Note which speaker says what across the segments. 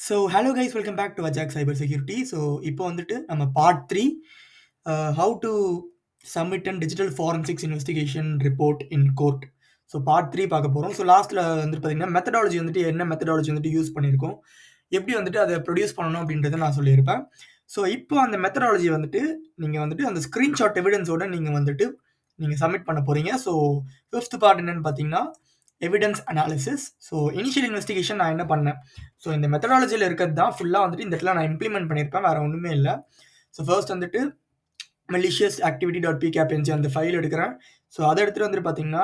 Speaker 1: So hello guys welcome back to Ajaak cyber security. So இப்போ வந்துட்டு நம்ம part three how to submit and digital forensics investigation report in court. So part three பார்க்க போகிறோம். So லாஸ்ட்டில் வந்துட்டு பார்த்தீங்கன்னா methodology வந்துட்டு என்ன மெத்தடாலஜி வந்துட்டு யூஸ் பண்ணியிருக்கோம், எப்படி வந்துட்டு அதை ப்ரொடியூஸ் பண்ணணும் அப்படின்றத நான் சொல்லியிருப்பேன். ஸோ இப்போ அந்த மெத்தடாலஜி வந்துட்டு நீங்கள் வந்துட்டு அந்த ஸ்க்ரீன்ஷாட் எவிடன்ஸோட நீங்கள் சப்மிட் பண்ண போகிறீங்க. ஸோ ஃபிஃப்த் பார்ட் என்னன்னு பார்த்தீங்கன்னா evidence analysis. So initial investigation நான் என்ன பண்ணேன், ஸோ இந்த மெத்தடாலஜியில் இருக்கிறது தான் ஃபுல்லாக வந்துட்டு இந்த இடத்துல நான் இம்ப்ளிமெண்ட் பண்ணியிருப்பேன், வேறு ஒன்றுமே இல்லை. ஸோ ஃபர்ஸ்ட் வந்துட்டு malicious activity.pkpng அந்த ஃபைல் எடுக்கிறேன். ஸோ அதை எடுத்துகிட்டு வந்துட்டு பார்த்தீங்கன்னா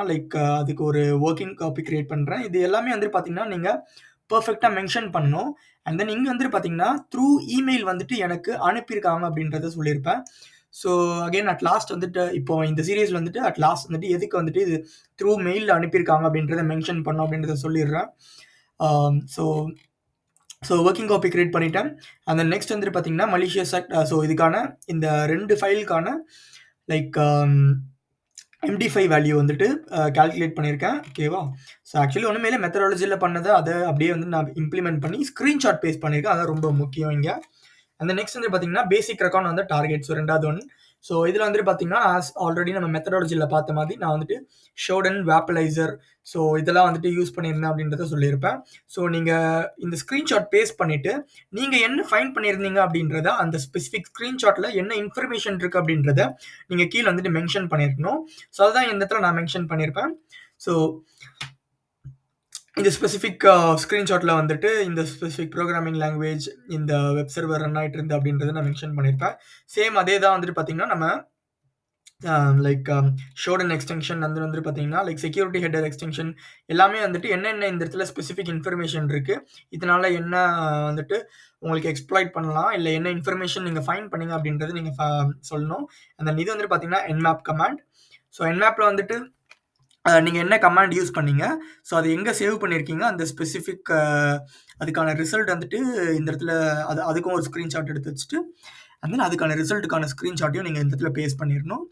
Speaker 1: அதுக்கு ஒரு ஒர்க்கிங் காப்பி கிரியேட் பண்ணுறேன். இது எல்லாமே வந்துட்டு பார்த்தீங்கன்னா நீங்கள் பர்ஃபெக்டாக மென்ஷன் பண்ணணும். அண்ட் தென் இங்கே வந்துட்டு பார்த்தீங்கன்னா த்ரூ இமெயில் வந்துட்டு எனக்கு அனுப்பியிருக்காங்க அப்படின்றத சொல்லியிருப்பேன். ஸோ அகெயின் அட் லாஸ்ட் வந்துட்டு இப்போ இந்த சீரீஸில் வந்துட்டு அட் லாஸ்ட் வந்துட்டு எதுக்கு வந்துட்டு இது த்ரூ மெயிலில் அனுப்பியிருக்காங்க அப்படின்றத மென்ஷன் பண்ணோம் அப்படின்றத சொல்லிடுறேன். ஸோ ஒர்க்கிங் காப்பி கிரியேட் பண்ணிட்டேன். அந்த நெக்ஸ்ட் வந்துட்டு பார்த்தீங்கன்னா மலிஷியஸ் ஆக்ட். ஸோ இதுக்கான இந்த 2 ஃபைலுக்கான MD5 வேல்யூ வந்துட்டு கால்குலேட் பண்ணியிருக்கேன். ஓகேவா? ஸோ ஆக்சுவலி ஒன்றுமே இல்லை, மெத்தடாலஜியில் பண்ணதை அதை அப்படியே வந்து நான் இம்ப்ளிமெண்ட் பண்ணி ஸ்க்ரீன்ஷாட் பேஸ்ட் பண்ணியிருக்கேன். அதான் ரொம்ப முக்கியம் இங்கே. அந்த நெக்ஸ்ட் வந்து பார்த்தீங்கன்னா பேசிக் ரெக்கார்ட் வந்து டார்கெட். ஸோ ரெண்டாவது ஒன்று. ஸோ இதில் வந்துட்டு பார்த்தீங்கன்னா ஆல்ரெடி நம்ம மெத்தடாலஜியில் பார்த்த மாதிரி நான் வந்துட்டு ஷோடன் வேப்பலைசர் ஸோ இதெல்லாம் வந்துட்டு யூஸ் பண்ணியிருந்தேன் அப்படின்றத சொல்லியிருப்பேன். ஸோ நீங்கள் இந்த ஸ்க்ரீன்ஷாட் பேஸ்ட் பண்ணிவிட்டு நீங்கள் என்ன ஃபைண்ட் பண்ணியிருந்தீங்க அப்படின்றத அந்த ஸ்பெசிஃபிக் ஸ்க்ரீன்ஷாட்டில் என்ன இன்ஃபர்மேஷன் இருக்குது அப்படின்றத நீங்கள் கீழே வந்துட்டு மென்ஷன் பண்ணியிருக்கணும். ஸோ அதுதான் இந்த இடத்துல நான் மென்ஷன் பண்ணியிருப்பேன். ஸோ இந்த ஸ்பெசிஃபிக் ஸ்க்ரீன்ஷாட்டில் வந்துட்டு இந்த ஸ்பெசிஃபிக் ப்ரோக்ராமிங் லாங்குவேஜ் இந்த வெப் சர்வர் ரன் ஆகிட்டு இருந்து அப்படின்றத நான் மென்ஷன் பண்ணியிருப்பேன். சேம் அதே தான் வந்துட்டு பார்த்தீங்கன்னா நம்ம ஷோடன் எக்ஸ்டென்ஷன் வந்துட்டு பார்த்தீங்கன்னா செக்யூரிட்டி ஹெட்டர் எக்ஸ்டென்ஷன் எல்லாமே வந்துட்டு என்னென்ன இந்த இடத்துல ஸ்பெசிஃபிக் இன்ஃபர்மேஷன் இருக்குது, இதனால என்ன வந்துட்டு உங்களுக்கு எக்ஸ்ப்ளாய்ட் பண்ணலாம், இல்லை என்ன இன்ஃபர்மேஷன் நீங்கள் ஃபைண்ட் பண்ணீங்க அப்படின்றது நீங்கள் சொல்லணும். அந்த இது வந்துட்டு பார்த்தீங்கன்னா nmap கமாண்ட். ஸோ nmapல வந்துட்டு நீங்கள் என்ன கமாண்ட் யூஸ் பண்ணீங்க, ஸோ அது எங்கே சேவ் பண்ணியிருக்கீங்க, அந்த ஸ்பெசிஃபிக் அதுக்கான ரிசல்ட் வந்துட்டு இந்த இடத்துல அதுக்கும் ஒரு ஸ்க்ரீன்ஷாட் எடுத்து வச்சுட்டு அண்ட் தென் அதுக்கான ரிசல்ட்டுக்கான ஸ்க்ரீன்ஷாட்டையும் நீங்கள் இந்த இடத்துல பேஸ்ட் பண்ணிடணும்.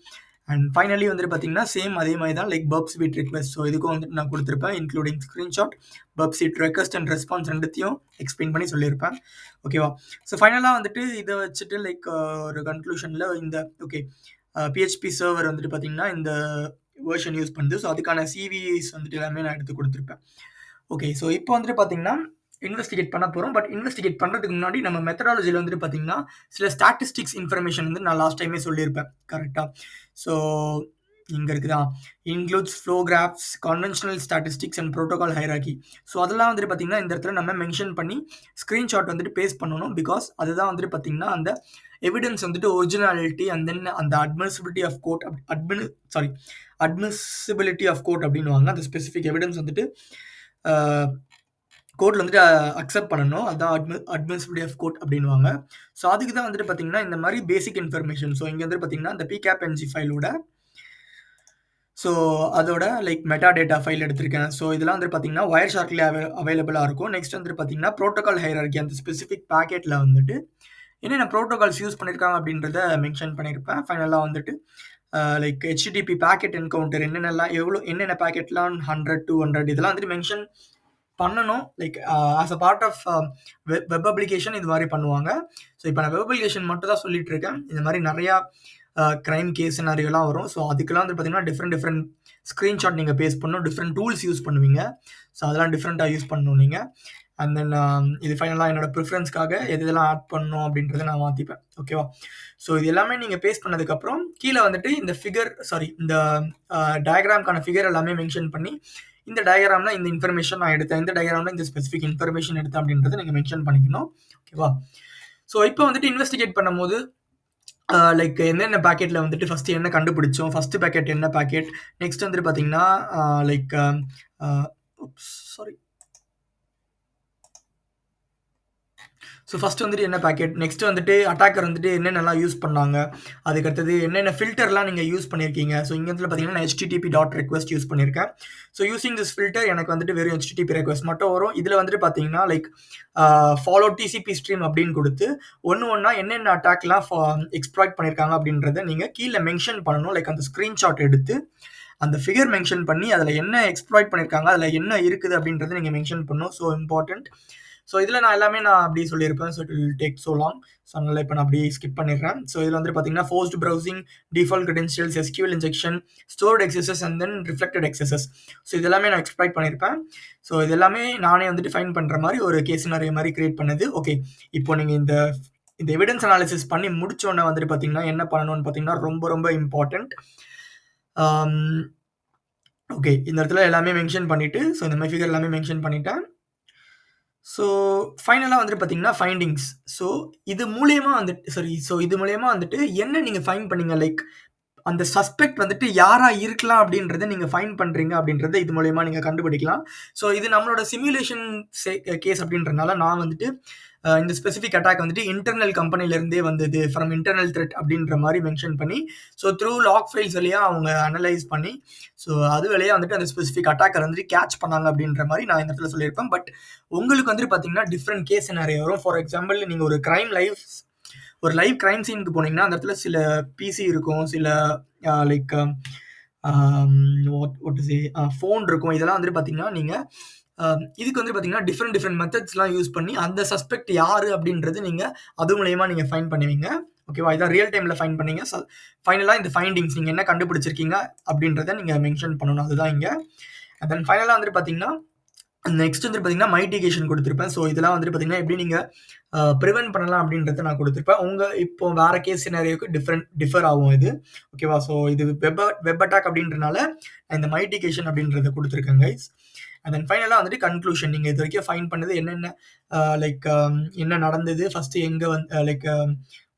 Speaker 1: அண்ட் ஃபைனலி வந்துட்டு பார்த்தீங்கன்னா சேம் அதே மாதிரி தான் பப் ஸ்வீட் ரிக்வெஸ்ட். ஸோ இதுக்கும் வந்துட்டு நான் கொடுத்துருப்பேன் including screenshot, pub sweet request and response ரெண்டுத்தையும் எக்ஸ்பிளைன் பண்ணி சொல்லியிருப்பேன். ஓகேவா? ஸோ ஃபைனலாக வந்துட்டு இதை வச்சுட்டு ஒரு கன்க்ளூஷனில் இந்த PHP சர்வர் வந்துட்டு பார்த்தீங்கன்னா இந்த வெர்ஷன் யூஸ் பண்ணுது. ஸோ அதுக்கான சிவிஸ் வந்துட்டு எல்லாமே நான் எடுத்து கொடுத்துருப்பேன். ஓகே, ஸோ இப்போ வந்துட்டு பார்த்தீங்கன்னா இன்வெஸ்டிகேட் பண்ண போகிறோம். பட் இன்வெஸ்டிகேட் பண்ணுறதுக்கு முன்னாடி நம்ம மெத்தடாலஜியில் வந்துட்டு பார்த்தீங்கன்னா சில ஸ்டாட்டிஸ்டிக்ஸ் இன்ஃபர்மேஷன் வந்து நான் லாஸ்ட் டைமே சொல்லியிருப்பேன். கரெக்டாக? ஸோ இங்கே இருக்குதா, includes flow graphs, conventional statistics and protocol hierarchy. So அதெல்லாம் வந்துட்டு பார்த்தீங்கன்னா இந்த இடத்துல நம்ம மென்ஷன் பண்ணி ஸ்க்ரீன்ஷாட் வந்துட்டு பேஸ்ட் பண்ணணும். பிகாஸ் அதுதான் வந்துட்டு பார்த்தீங்கன்னா அந்த எவிடன்ஸ் வந்துட்டு ஒரிஜினாலிட்டி அண்ட் தென் அந்த அட்மிசிபிலிட்டி ஆஃப் கோர்ட் அட்மிசிபிலிட்டி ஆஃப் கோர்ட் அப்படின்வாங்க. அந்த ஸ்பெசிஃபிக் எவிடன்ஸ் வந்துட்டு கோர்ட்டில் வந்துட்டு அக்செப்ட் பண்ணணும். அதுதான் அட்மிசிபிலிட்டி ஆஃப் கோர்ட் அப்படின்வாங்க. ஸோ அதுக்கு தான் வந்துட்டு பார்த்தீங்கன்னா இந்த மாதிரி பேசிக் இன்ஃபர்மேஷன். ஸோ இங்கே வந்துட்டு பார்த்தீங்கன்னா இந்த PKPNG ஃபைலோட ஸோ அதோட மெட்டா டேட்டா ஃபைல் எடுத்திருக்கேன். ஸோ இதெல்லாம் வந்துட்டு பார்த்தீங்கன்னா ஒயர் ஷார்க்கில் அவைலபிளாக இருக்கும். நெக்ஸ்ட் வந்துட்டு பார்த்தீங்கன்னா ப்ரோட்டோகால் ஹைரார்கி, அந்த ஸ்பெசிஃபிக் பேக்கெட்டில் வந்துட்டு என்னென்ன ப்ரோட்டோகால்ஸ் யூஸ் பண்ணியிருக்காங்க அப்படின்றத மென்ஷன் பண்ணியிருப்பேன். ஃபைனலாக வந்துட்டு HTTP பேக்கெட் என்கவுண்டர் என்னென்ன பேக்கெட்லாம் 100 200 இதெல்லாம் வந்துட்டு மென்ஷன் பண்ணணும். As a part of web application இது மாதிரி பண்ணுவாங்க. ஸோ இப்போ நான் வெப் அப்ளிகேஷன் மட்டும் தான் சொல்லிட்டு இருக்கேன். இந்த மாதிரி நிறையா க்ரைம் கேஸ் நிறையலாம் வரும். ஸோ அதுக்கெல்லாம் வந்து பார்த்தீங்கன்னா டிஃப்ரெண்ட் ஸ்க்ரீன்ஷாட் நீங்கள் பேஸ்ட் பண்ணணும், டிஃப்ரெண்ட் டூல்ஸ் யூஸ் பண்ணுவீங்க. ஸோ அதெல்லாம் டிஃப்ரெண்ட்டாக யூஸ் பண்ணணும் நீங்கள். அண்ட் தென் இது ஃபைனலாக என்னோட ப்ரிஃபரன்ஸ்க்காக எதெல்லாம் ஆட் பண்ணணும் அப்படின்றத நான் மாற்றிப்பேன். ஓகேவா? ஸோ இது எல்லாமே நீங்கள் பேஸ்ட் பண்ணதுக்கப்புறம் கீழே வந்துட்டு இந்த இந்த டயக்ராம்க்கான ஃபிகர் எல்லாமே மென்ஷன் பண்ணி இந்த டயக்ராமில் இந்த இன்ஃபர்மேஷன் நான் எடுத்தேன், இந்த டயக்ராமில் இந்த ஸ்பெசிஃபிக் இன்ஃபர்மேஷன் எடுத்தேன் அப்படின்றத நீங்கள் மென்ஷன் பண்ணிக்கணும். ஓகேவா? ஸோ இப்போ வந்துட்டு இன்வெஸ்டிகேட் பண்ணும்போது என்னென்ன பேக்கெட்டில் வந்துட்டு ஃபஸ்ட்டு என்ன கண்டுபிடிச்சோம், ஃபஸ்ட்டு பேக்கெட் என்ன பேக்கெட், நெக்ஸ்ட் வந்துட்டு பார்த்தீங்கன்னா ஸோ ஃபஸ்ட் வந்துட்டு என்ன பேக்கெட், நெக்ஸ்ட் வந்துட்டு அட்டாக்கர் வந்துட்டு என்னென்னலாம் யூஸ் பண்ணாங்க, அதுக்கடுத்தது என்னென்ன ஃபில்டர்லாம் நீங்கள் யூஸ் பண்ணியிருக்கீங்க. ஸோ இங்கே வந்து பார்த்தீங்கன்னா நான் HTTP.request யூஸ் பண்ணியிருக்கேன். ஸோ யூஸிங் திஸ் ஃபில்டர் எனக்கு வந்துட்டு வெறும் HTTP ரெக்வஸ்ட் மட்டும் வரும். இதில் வந்துட்டு பார்த்தீங்கன்னா ஃபாலோ TCP ஸ்ட்ரீம் அப்படின்னு கொடுத்து ஒன்றா என்னென்ன அட்டாக்லாம் எக்ஸ்ப்ளாய்ட் பண்ணியிருக்காங்க அப்படின்றத நீங்கள் கீழே மென்ஷன் பண்ணணும். அந்த ஸ்க்ரீன்ஷாட் எடுத்து அந்த ஃபிகர் மென்ஷன் பண்ணி அதில் என்ன எக்ஸ்ப்ளாய்ட் பண்ணியிருக்காங்க, அதில் என்ன இருக்குது அப்படின்றத நீங்கள் மென்ஷன் பண்ணணும். So important. ஸோ இதில் நான் எல்லாமே நான் அப்படி சொல்லியிருப்பேன். So it will take so long. So அதனால இப்போ நான் அப்படியே ஸ்கிப் பண்ணிடுறேன். ஸோ இதில் வந்து பார்த்தீங்கன்னா forced browsing, default credentials, SQL injection, stored XSS and then reflected XSS. So இது எல்லாமே நான் எக்ஸ்ப்ளாய்ட் பண்ணியிருப்பேன். ஸோ இது எல்லாமே நானே வந்துட்டு ஃபைன் பண்ணுற மாதிரி ஒரு கேஸ் நிறைய மாதிரி கிரியேட் பண்ணது. ஓகே, இப்போ நீங்கள் இந்த எவிடன்ஸ் அனாலிசிஸ் பண்ணி முடிச்சோன்னே வந்துட்டு பார்த்தீங்கன்னா என்ன பண்ணணும்னு பார்த்தீங்கன்னா ரொம்ப ரொம்ப இம்பார்ட்டண்ட். ஓகே, இந்த இடத்துல எல்லாமே மென்ஷன் பண்ணிவிட்டு, ஸோ இந்த மாதிரி ஃபிகர் எல்லாமே மென்ஷன் பண்ணிட்டேன். ஸோ ஃபைனலாக வந்துட்டு பார்த்தீங்கன்னா ஃபைண்டிங்ஸ். ஸோ இது மூலியமா வந்துட்டு என்ன நீங்கள் ஃபைண்ட் பண்ணீங்க, லைக் அந்த சஸ்பெக்ட் வந்துட்டு யாரா இருக்கலாம் அப்படின்றத நீங்க ஃபைண்ட் பண்றீங்க அப்படின்றத இது மூலயமா நீங்க கண்டுபிடிக்கலாம். ஸோ இது நம்மளோட சிமுலேஷன் கேஸ் அப்படின்றனால நான் வந்துட்டு இந்த ஸ்பெசிஃபிக் அட்டாக் வந்துட்டு இன்டர்னல் கம்பெனிலேருந்தே வந்தது, ஃப்ரம் இன்டர்னல் த்ரெட் அப்படின்ற மாதிரி மென்ஷன் பண்ணி, ஸோ த்ரூ லாக் ஃபைல்ஸ் வழியாக அவங்க அனலைஸ் பண்ணி, ஸோ அது வழியாக வந்துட்டு அந்த ஸ்பெசிஃபிக் அட்டாக்கர் வந்துட்டு கேட்ச் பண்ணாங்க அப்படின்ற மாதிரி நான் இந்த இடத்துல சொல்லியிருப்பேன். பட் உங்களுக்கு வந்துட்டு பார்த்தீங்கன்னா டிஃப்ரெண்ட் கேஸ் நிறைய வரும். ஃபார் எக்ஸாம்பிள், நீங்கள் ஒரு லைவ் கிரைம் சீனுக்கு போனீங்கன்னா அந்த இடத்துல சில பிசி இருக்கும், சில லைக் ஃபோன் இருக்கும். இதெல்லாம் வந்துட்டு பார்த்தீங்கன்னா நீங்கள் இதுக்கு வந்து பார்த்தீங்கன்னா டிஃப்ரெண்ட் மெத்தட்ஸ்லாம் யூஸ் பண்ணி அந்த சஸ்பெக்ட் யாரு அப்படின்றது நீங்கள் அது மூலயமா நீங்கள் ஃபைண்ட் பண்ணுவீங்க. ஓகேவா, இதான் ரியல் டைமில் ஃபைண்ட் பண்ணீங்க. ஃபைனலாக இந்த ஃபைண்டிங்ஸ் நீங்கள் என்ன கண்டுபிடிச்சிருக்கீங்க அப்படின்றத நீங்கள் மென்ஷன் பண்ணணும். அதுதான் இங்கே. தென் ஃபைனலாக வந்துட்டு பார்த்தீங்கன்னா நெக்ஸ்ட் வந்துட்டு பார்த்தீங்கன்னா மைட்டிகேஷன் கொடுத்துருப்பேன். ஸோ இதெல்லாம் வந்துட்டு பார்த்தீங்கன்னா எப்படி நீங்கள் ப்ரிவென்ட் பண்ணலாம் அப்படின்றத நான் கொடுத்துருப்பேன். இப்போ வேறு கேஸ் சினாரியோக்கு டிஃபர் ஆகும் இது. ஓகேவா, ஸோ இது வெப் அட்டாக் அப்படின்றனால இந்த மைட்டிகேஷன் அப்படின்றத கொடுத்துருக்கேன் கைஸ். அண்ட் தென் ஃபைனலாக வந்துட்டு கன்க்ளூஷன். நீங்கள் இது வரைக்கும் ஃபைண்ட் பண்ணது என்னென்ன, லைக் என்ன நடந்தது, ஃபஸ்ட்டு எங்கே லைக்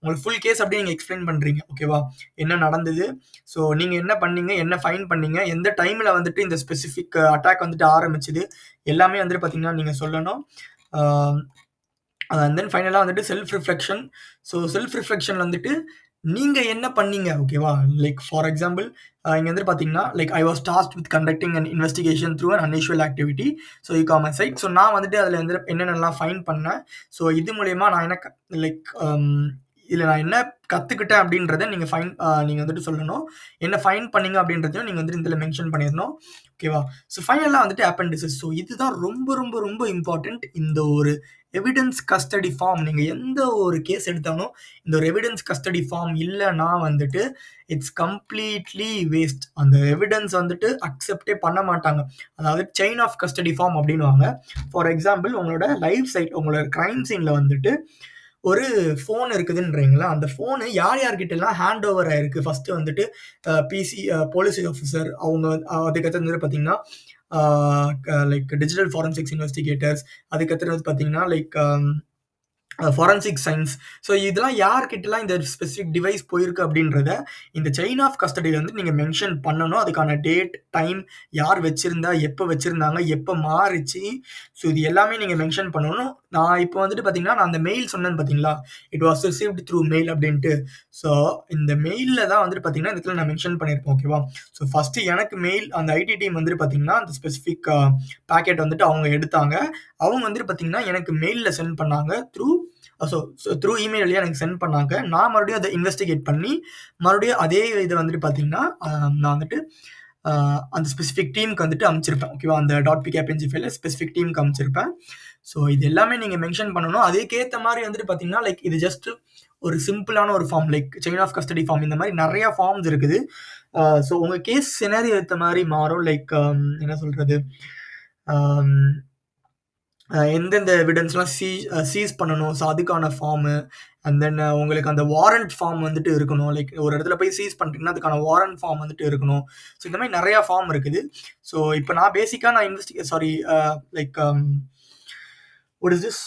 Speaker 1: உங்களுக்கு ஃபுல் கேஸ் அப்படி நீங்கள் எக்ஸ்பிளைன் பண்ணுறீங்க. ஓகேவா, என்ன நடந்தது, ஸோ நீங்கள் என்ன பண்ணீங்க, என்ன ஃபைன் பண்ணீங்க, எந்த டைமில் வந்துட்டு இந்த ஸ்பெசிஃபிக் அட்டாக் வந்துட்டு ஆரம்பிச்சுது, எல்லாமே வந்துட்டு பார்த்தீங்கன்னா நீங்கள் சொல்லணும். அண்ட் தென் ஃபைனலாக வந்துட்டு self reflection. So self reflection வந்துட்டு நீங்கள் என்ன பண்ணீங்க. ஓகேவா, லைக் ஃபார் எக்ஸாம்பிள் இங்கே வந்துட்டு பார்த்தீங்கன்னா like I was tasked with conducting an investigation through an unusual activity, so e-commerce site. So நான் வந்துட்டு அதில் வந்து என்னென்னலாம் ஃபைன் பண்ணேன், ஸோ இது மூலயமா நான் என்ன லைக் இதில் நான் என்ன கற்றுக்கிட்டேன் அப்படின்றத நீங்கள் வந்துட்டு சொல்லணும். என்ன ஃபைன் பண்ணீங்க அப்படின்றதையும் நீங்கள் வந்துட்டு இதில் மென்ஷன் பண்ணிடணும். ஓகேவா, ஸோ ஃபைனலாக வந்துட்டு அப்பெண்டிசஸ். ஸோ இதுதான் ரொம்ப ரொம்ப ரொம்ப இம்பார்ட்டண்ட். இந்த ஒரு எவிடன்ஸ் கஸ்டடி ஃபார்ம் நீங்கள் எந்த ஒரு கேஸ் எடுத்தாலும் இந்த ஒரு எவிடன்ஸ் கஸ்டடி ஃபார்ம் இல்லைன்னா வந்துட்டு இட்ஸ் கம்ப்ளீட்லி வேஸ்ட். அந்த எவிடன்ஸ் வந்துட்டு அக்செப்டே பண்ண மாட்டாங்க. அதாவது செயின் ஆஃப் கஸ்டடி ஃபார்ம் அப்படின்வாங்க. ஃபார் எக்ஸாம்பிள், உங்களோட லைவ் சைட், உங்களோட கிரைம் சீனில் வந்துட்டு ஒரு ஃபோன் இருக்குதுன்றீங்களா, அந்த ஃபோனு யார்கிட்டலாம் ஹேண்ட் ஓவர் ஆயிருக்கு. ஃபஸ்ட்டு வந்துட்டு பிசி போலீஸ் ஆஃபீஸர், அவங்க அதுக்கடுத்து வந்துட்டு பார்த்தீங்கன்னா லைக் டிஜிட்டல் ஃபாரன்சிக்ஸ் இன்வெஸ்டிகேட்டர்ஸ், அதுக்கடுத்து வந்து பார்த்தீங்கன்னா லைக் ஃபாரன்சிக் சயின்ஸ். ஸோ இதெல்லாம் யார்கிட்டலாம் இந்த ஸ்பெசிஃபிக் டிவைஸ் போயிருக்கு அப்படின்றத இந்த செயின் ஆஃப் கஸ்டடியில் வந்து நீங்கள் மென்ஷன் பண்ணணும். அதுக்கான டேட், டைம், யார் வச்சுருந்தா, எப்போ வச்சுருந்தாங்க, எப்போ மாறிச்சு, ஸோ இது எல்லாமே நீங்கள் மென்ஷன் பண்ணணும். நான் இப்போ வந்துட்டு பார்த்தீங்கன்னா நான் அந்த மெயில் சொன்னேன்னு பார்த்தீங்களா, it was received through mail அப்படின்ட்டு. ஸோ இந்த மெயிலில் தான் வந்துட்டு பார்த்தீங்கன்னா இந்த இடத்துல நான் மென்ஷன் பண்ணியிருப்பேன். ஓகேவா, ஸோ ஃபஸ்ட்டு எனக்கு மெயில் அந்த ஐடி டீம் வந்துட்டு பார்த்தீங்கன்னா அந்த ஸ்பெசிஃபிக் பேக்கெட் வந்துட்டு அவங்க எடுத்தாங்க. அவங்க வந்துட்டு பார்த்தீங்கன்னா எனக்கு மெயிலில் சென்ட் பண்ணாங்க த்ரூ இமெயில் வழியாக எனக்கு சென்ட் பண்ணாங்க. நான் மறுபடியும் அதை இன்வெஸ்டிகேட் பண்ணி மறுபடியும் அதே இதை வந்துட்டு பார்த்தீங்கன்னா நான் வந்துட்டு அந்த ஸ்பெசிஃபிக் டீமுக்கு வந்துட்டு அனுப்பிச்சிருப்பேன். ஓகேவா, அந்த .pkpng ஃபைலை ஸ்பெசிஃபிக் டீமுக்கு அனுப்பிச்சிருப்பேன். ஸோ இது எல்லாமே நீங்கள் மென்ஷன் பண்ணணும். அதுக்கேற்ற மாதிரி வந்துட்டு பார்த்தீங்கன்னா லைக் இது ஜஸ்ட் ஒரு சிம்பிளான ஒரு form, like chain of custody form. இந்த மாதிரி நிறையா ஃபார்ம்ஸ் இருக்குது. ஸோ உங்கள் கேஸ் சினாரியோ ஏற்ற மாதிரி மாறும். லைக் என்ன சொல்கிறது, எந்தெந்த எவிடன்ஸ்லாம் சீஸ் பண்ணணும், ஸோ அதுக்கான ஃபார்மு. அண்ட் தென் உங்களுக்கு அந்த வாரண்ட் ஃபார்ம் வந்துட்டு இருக்கணும். லைக் ஒரு இடத்துல போய் சீஸ் பண்ணுறீங்கன்னா அதுக்கான வாரண்ட் ஃபார்ம் வந்துட்டு இருக்கணும். ஸோ இந்த மாதிரி நிறையா ஃபார்ம் இருக்குது. ஸோ இப்போ நான் பேசிக்காக like what is this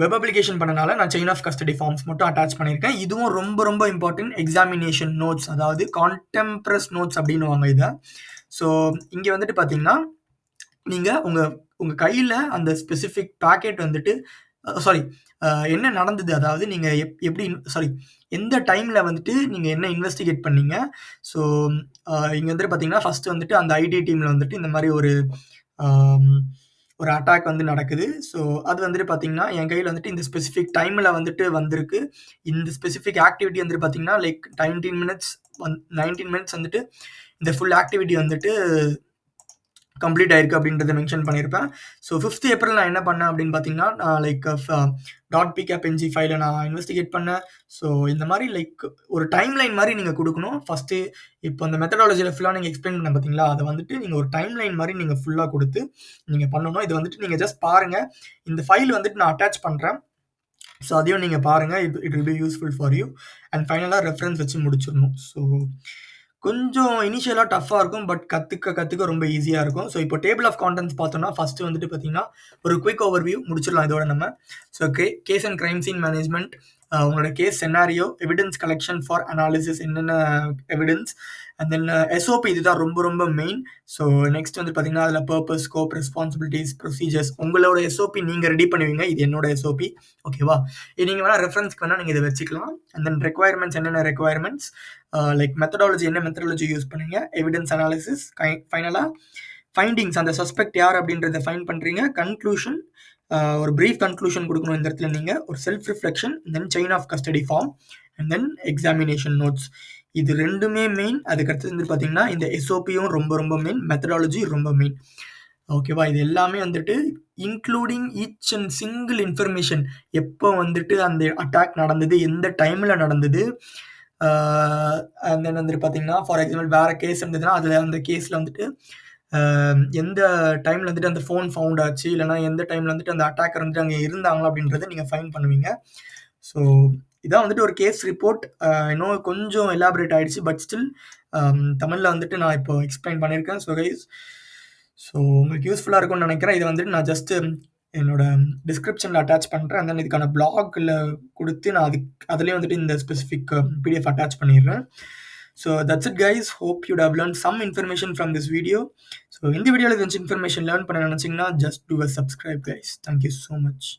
Speaker 1: web application பண்ணனால நான் செயின் ஆஃப் கஸ்டடி ஃபார்ம்ஸ் மட்டும் அட்டாச் பண்ணியிருக்கேன். இதுவும் ரொம்ப ரொம்ப இம்பார்ட்டன்ட். எக்ஸாமினேஷன் நோட்ஸ், அதாவது கான்டெம்ப்ரஸ் நோட்ஸ் அப்படின்னுவாங்க இதை. ஸோ இங்கே வந்துட்டு பார்த்தீங்கன்னா நீங்கள் உங்கள் கையில் அந்த ஸ்பெசிஃபிக் பேக்கெட் வந்துட்டு என்ன நடந்தது, அதாவது நீங்கள் எந்த டைமில் வந்துட்டு நீங்கள் என்ன இன்வெஸ்டிகேட் பண்ணீங்க. ஸோ இங்கே வந்துட்டு பார்த்தீங்கன்னா ஃபஸ்ட்டு வந்துட்டு அந்த ஐடி டீமில் வந்துட்டு இந்த மாதிரி ஒரு அட்டாக் வந்து நடக்குது. ஸோ அது வந்துட்டு பார்த்தீங்கன்னா என் கையில் வந்துட்டு இந்த ஸ்பெசிஃபிக் டைமில் வந்துட்டு வந்திருக்கு. இந்த ஸ்பெசிஃபிக் ஆக்டிவிட்டி வந்துட்டு பார்த்தீங்கன்னா லைக் 19 மினிட்ஸ் வந்துட்டு இந்த ஃபுல் ஆக்டிவிட்டி வந்துட்டு கம்ப்ளீட் ஆயிருக்கு அப்படின்றத மென்ஷன் பண்ணியிருப்பேன். ஸோ 5th ஏப்ரல் நான் என்ன பண்ணேன் அப்படின்னு பார்த்தீங்கன்னா, நான் லைக் .pkapng ஃபைல நான் இன்வெஸ்டிகேட் பண்ணேன். ஸோ இந்த மாரி லைக் ஒரு டைம்லைன் மாரி நீங்க குடுக்கணும். ஃபர்ஸ்ட்டு இப்போ அந்த மெத்தடாலஜில ஃபுல்லா நீங்க எக்ஸ்ப்ளைன் பண்ணேன் பார்த்தீங்களா, அத வந்துட்டு நீங்க ஒரு டைம்லைன் மாரி நீங்க ஃபுல்லா குடுத்து நீங்க பண்ணணும். இது வந்துட்டு நீங்க ஜஸ்ட் பாருங்க. இந்த ஃபைல் வந்துட்டு நான் அட்டாச் பண்றேன். ஸோ அதையும் நீங்க பாருங்க. It will be useful for you. And ஃபைனலா ரெஃபரன்ஸ் வச்சு முடிச்சிடணும். ஸோ கொஞ்சம் இனிஷியலா டஃப்பா இருக்கும். பட் கத்துக்க ரொம்ப ஈஸியா இருக்கும். ஸோ இப்போ டேபிள் ஆஃப் கன்டென்ட்ஸ் பார்த்தோம்னா, ஃபர்ஸ்ட்டு வந்துட்டு பார்த்தீங்கன்னா, ஒரு குயிக் ஓவர்வியூ முடிச்சிடலாம் இதோட நம்ம. So case and crime scene management, உங்களோட case scenario, evidence collection for analysis, என்னென்ன எவிடன்ஸ், அண்ட் தென் எஸ்ஓபி இதுதான் ரொம்ப மெயின். ஸோ நெக்ஸ்ட் வந்து பார்த்தீங்கன்னா, அதில பர்ப்பஸ், ஸ்கோப், ரெஸ்பான்சிபிலிட்டீஸ், ப்ரொசீஜர்ஸ் உங்களோட எஸ்ஓபி நீங்க ரெடி பண்ணுவீங்க. இது என்னோட எஸ்ஓபி. ஓகேவா? இது நீங்க வேணா ரெஃபரன்ஸ்க்கு வேணா நீங்க இத வச்சுக்கலாம். அண்ட் தென் ரெக்வயர்மெண்ட்ஸ், என்னென்ன ரெக்வயர்மெண்ட்ஸ், லைக் மெத்தடாலஜி, என்ன மெத்தடாலஜி யூஸ் பண்ணீங்க, எவிடன்ஸ் அனாலிசிஸ், ஃபைனலா ஃபைண்டிங்ஸ், அந்த சஸ்பெக்ட் யார் அப்படின்றத ஃபைண்ட் பண்றீங்க, கன்க்ளூஷன், ஒரு பிரீஃப் கன்க்ளூஷன் குடுக்கணும் இந்த இடத்துல நீங்க, ஒரு self reflection, then chain of custody form, and then examination notes. இது 2மே மெயின். அதுக்கு அடுத்தது வந்து பார்த்தீங்கன்னா, இந்த எஸ்ஓபியும் ரொம்ப மெயின். மெத்தடாலஜி ரொம்ப மெயின். ஓகேவா? இது எல்லாமே வந்துட்டு including each and single information. எப்போ வந்துட்டு அந்த அட்டாக் நடந்தது, எந்த டைம்ல நடந்தது, அண்ட் தென் வந்துட்டு பார்த்தீங்கன்னா, ஃபார் எக்ஸாம்பிள் வேற கேஸ் இருந்ததுன்னா, அதில அந்த கேஸ்ல வந்துட்டு எந்த டைம்ல வந்துட்டு அந்த ஃபோன் ஃபவுண்ட் ஆச்சு, இல்லன்னா எந்த டைம்ல வந்துட்டு அந்த அட்டாக்கர் வந்துட்டு அங்க இருந்தாங்களா அப்படின்றத நீங்க ஃபைண்ட் பண்ணுவீங்க. ஸோ இதான் வந்துட்டு ஒரு கேஸ் ரிப்போர்ட். இன்னும் கொஞ்சம் எலாபரேட் ஆயிடுச்சு. பட் ஸ்டில் தமிழ்ல வந்துட்டு நான் இப்போ எக்ஸ்பிளைன் பண்ணியிருக்கேன். ஸோ கைஸ், ஸோ உங்களுக்கு யூஸ்ஃபுல்லா இருக்கும்னு நினைக்கிறேன். இத வந்துட்டு நான் ஜஸ்ட் என்னோட டிஸ்கிரிப்ஷன்ல அட்டாச் பண்றேன். அண்ட் தென் இதுக்கான பிளாக்ல குடுத்து நான் அதிலயே வந்துட்டு இந்த ஸ்பெசிஃபிக் பிடிஎஃப் அட்டாச் பண்ணிடுறேன். So that's it guys. Hope you'd have learnt some information from this video. So இந்த வீடியோல ஏதாச்சும் இன்ஃபர்மேஷன் லேர்ன் பண்ண நினைச்சீங்கன்னா, just do a subscribe guys. Thank you so much.